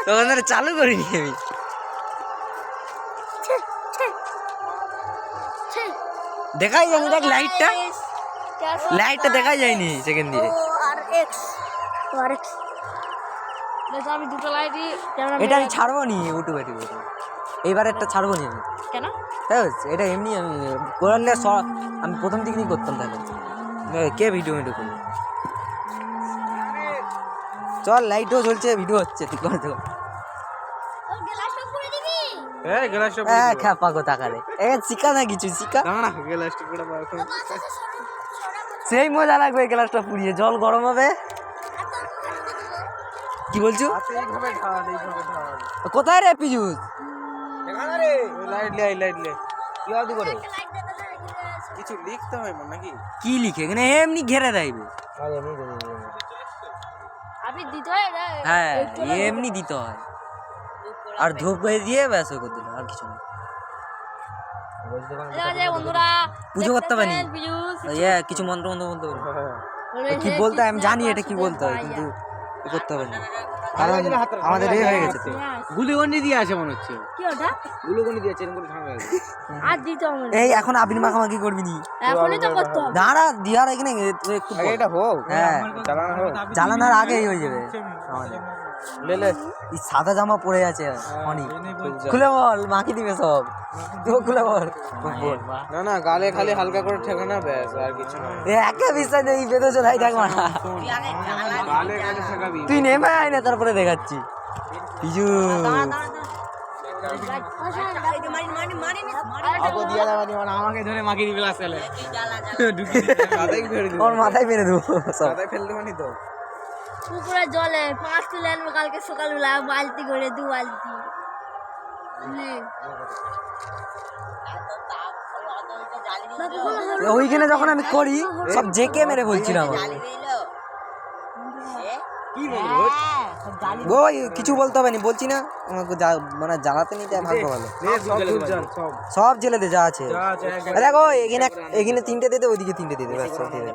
তখন ধরে চালু করিনি আমি। দেখাই যায়নি, দেখ লাইটটা দেখাই যায়নি সেকেন্ড দিয়ে। আমি দুটো লাইটই এটা আমি ছাড়বো নি ইউটিউবে, এইবার একটা ছাড়বো নি আমি। কেন? এটা এমনি আমি করলে আমি প্রথম দিকেই করতাম। তাহলে কে ভিডিও করবে? চল, লাইটও জ্বলছে, ভিডিও হচ্ছে, তুই করে দেবো। শিখা না কিছু শিখা, সেই মজা লাগবে গ্লাসটা পুড়িয়ে। জল গরম হবে। কি বলছো? কোথায় রে পিজুস? কিছু লিখতে হয় নাকি? কি লিখে এখানে? এমনি ঘেরে দেবে। হ্যাঁ, এমনি দিতে হয়। আর ধূপ করে দিয়ে ব্যাস করে দিল, আর কিছু না। পুজো করতে পারি, কিছু মন্ত্র বলতে পারি। কি বলতে হয় আমি জানি, এটা কি বলতে হয়, কিন্তু করতে হবে না, কারণ আমাদের এ হয়ে গেছে। তো গুলিগন্ডি দিয়ে আছে মনে হচ্ছে। কি ওটা? গুলিগন্ডি দিয়েছে এরকম করে ঝামেলা আছে। আর দিতে হবে না। এই এখন আবির মাখামাখি করবি নি? এখনই তো করতে হবে। দাঁড়া, দিয়ার এখানে একটু এটা হোক, হ্যাঁ, চালানো হোক, চালানোর আগেই হয়ে যাবে আমাদের। লে এই সাদা জামা পরে আছে অনেক, খুলে বল, মাখি দিবে সব। তো খুলে বল। না গালে খালি হালকা করে ঠেকানা, ব্যাস, আর কিছু না। একে বিশ্বাস নেই, বেঁধে চলাই থাক মারা। গালে খালি ঠেকাবি। তুই নেমে আয় না, তারপরে দেখাচ্ছি। পিজু আমাকে ধরে মাখিয়ে দিবে আসলে। ওর মাথায় মেরে দেবো সব। ফেল দেবানি তো। পুকুরে জলে 5 তুলে আনবো কালকে সকালবেলা, বালতি করে 2 বালতি। ওইখানে যখন আমি করি সব জেকে মেরে বলছিলাম। ওই কিছু বলতে হবে না, বলছি না, মানে জ্বালাতে নিতে ভালো ভালো সব জেলে দে যা আছে। দেখো এখানে 3টে দিয়ে দে, ওইদিকে 3টে দিয়ে দে, ব্যাস সব দিয়ে দে।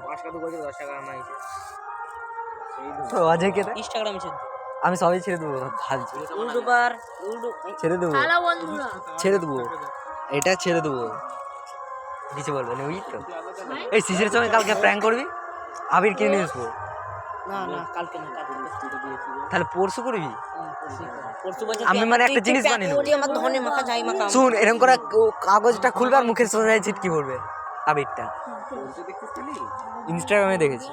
আমি সবই ছেড়ে দেবো ভাবছি, ছেড়ে দেবো এটা ছেড়ে দেবো, কিছু বলবে না, বুঝলি তো? এই শিশির সঙ্গে কালকে প্র্যাঙ্ক করবি, আবির কিনে নিয়ে আসবো। না কালকে না, তাহলে পরশু করবি? আমি মানে একটা জিনিস বানিয়ে নেবো। শুন, এরকম করে কাগজটা খুলবে আর মুখের সোজায় ছিটকি পড়বে আবিরটা। ইনস্টাগ্রামে দেখেছি।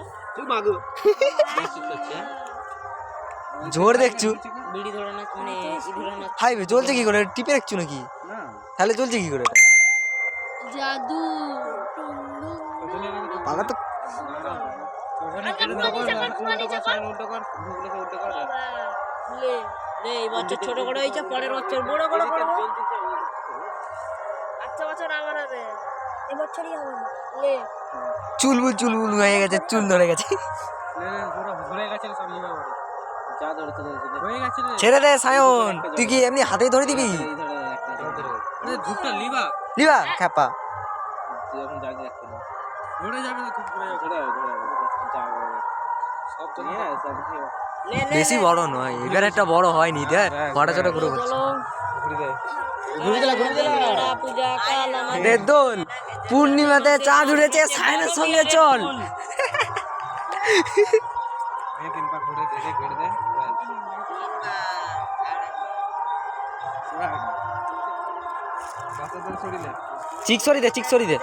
জোর দেখছু? হাই জ্বলছে কি করে? টিপে রাখছু নাকি? তাহলে জ্বলছে কি করে? জাদু পালা তো ছোট করে হয়েছে, পরের বছর বড় বড় করবো। আচ্ছা বছর আমার হবে, এবছরই হবে। চুলবুল হয়ে গেছে, চুল ধরে গেছে। ছেড়ে দে সায়ন, তুই কি এমনি হাতেই ধরে দিবি? লিবা খ্যাপা বেশি বড় নয়, এবার একটা বড় হয়নি, দেখ বড় ছোট করে দোল। পূর্ণিমাতে চাঁদ উঠেছে, সায়নের সঙ্গে চল। চিক সরি দে।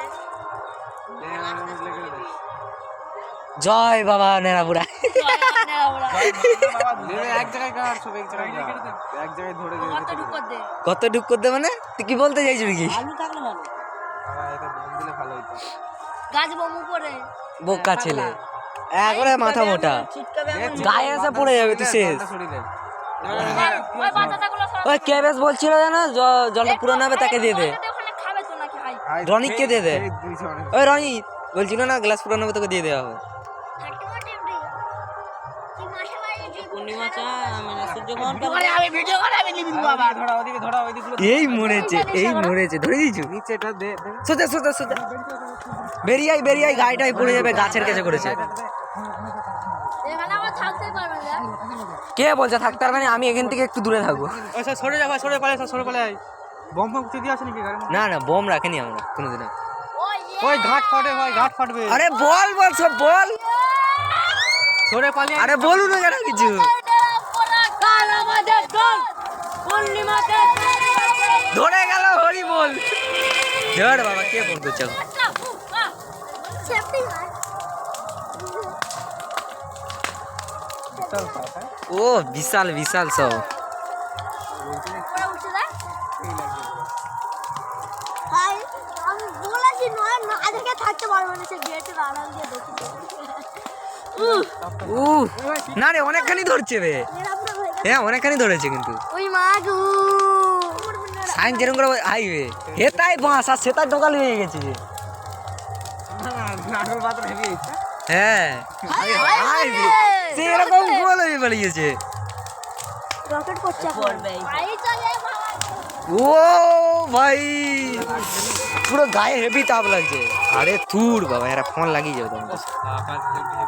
জয় বাবা নেড়াপুরা। কত ঢুক করতে মানে তুই কি বলতে চাইছিস কি? বোকা ছেলে, একবারে মাথা মোটা, গায়ে এসে পড়ে যাবে তুই শেষ। ওই কেবেস বলছিল না জলটা পুরো নেবে, তাকে দিয়ে দে। রনিককে দিয়ে দে। ওই রনিক বলছিল না গ্লাস পুরো নেবে, তোকে দিয়ে দেওয়া হবে। এই মরেছে ধরে দিয়েছো। সোজা বেরিয়ে গাড়িটাই পড়ে যাবে, গাছের কাছে করেছে। কে বলছে থাকতে পারবে না? আমি এখান থেকে একটু দূরে থাকবো। ওই স্যার সরে যাবা, সরে পালাই, সরে পালাই। বম ফম কিছু দিয়ে আসে নাকি গাড়ি? না না বোম রাখেনি আমরা কোনোদিনও। ওই ঘাট ফাটে ভাই, ঘাট ফাটবে। আরে বল বল সব বল। সরে পালিয়ে আরে বলুন না কেন কিছু। ধরে গেল হরি বল। ধর বাবা কে ফোন করছে? ও বিশাল বিশাল সব। থাকতে পারবো না, সে গেটের আড়াল দিয়ে দেখি। না রে অনেকখানি ধরছে রে। হ্যাঁ অনেকখানি ধরেছে কিন্তু। ওই মা গো, সাইন যেরকম করে আইবে হেতাই বাঁশ আর সেতাই ডোকাল হয়ে গেছে যে। নাগল পাতা হেভি হইছে। হ্যাঁ আইবে সে এরকম গোল হয়ে পালিয়েছে। রকেট করছে এখন। ভাই চলে বাবা। ও ভাই পুরো গায়ে হেভি তাপ লাগছে। আরে তুর বাবা এরা ফোন লাগিয়ে যাবে তোমার।